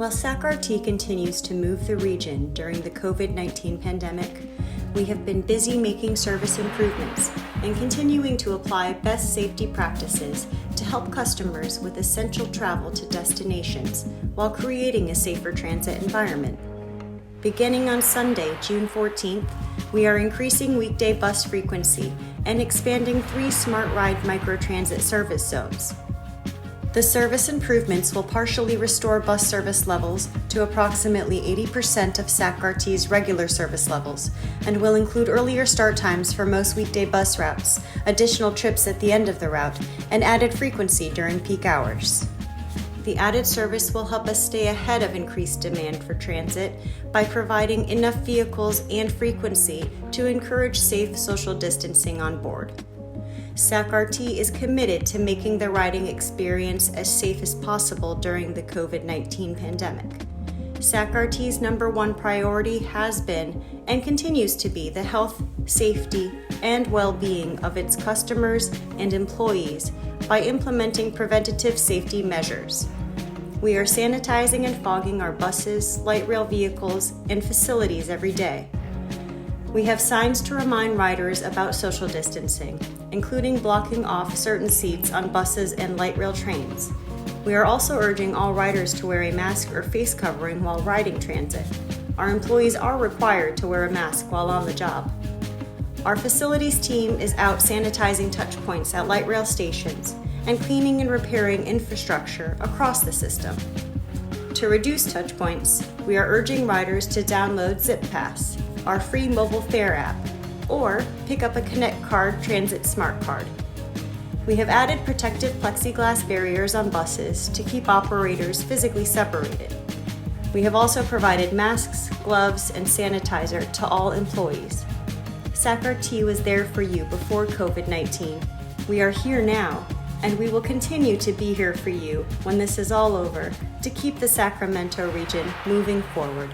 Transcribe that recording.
While SacRT continues to move the region during the COVID-19 pandemic, we have been busy making service improvements and continuing to apply best safety practices to help customers with essential travel to destinations while creating a safer transit environment. Beginning on Sunday, June 14th, we are increasing weekday bus frequency and expanding 3 Smart Ride microtransit service zones. The service improvements will partially restore bus service levels to approximately 80% of SacRT's regular service levels and will include earlier start times for most weekday bus routes, additional trips at the end of the route, and added frequency during peak hours. The added service will help us stay ahead of increased demand for transit by providing enough vehicles and frequency to encourage safe social distancing on board. SacRT is committed to making the riding experience as safe as possible during the COVID-19 pandemic. SacRT's #1 priority has been and continues to be the health, safety, and well-being of its customers and employees by implementing preventative safety measures. We are sanitizing and fogging our buses, light rail vehicles, and facilities every day. We have signs to remind riders about social distancing, including blocking off certain seats on buses and light rail trains. We are also urging all riders to wear a mask or face covering while riding transit. Our employees are required to wear a mask while on the job. Our facilities team is out sanitizing touch points at light rail stations and cleaning and repairing infrastructure across the system. To reduce touch points, we are urging riders to download ZipPass, our free mobile fare app, or pick up a Connect Card Transit Smart Card. We have added protective plexiglass barriers on buses to keep operators physically separated. We have also provided masks, gloves, and sanitizer to all employees. SacRT was there for you before COVID-19. We are here now, and we will continue to be here for you when this is all over to keep the Sacramento region moving forward.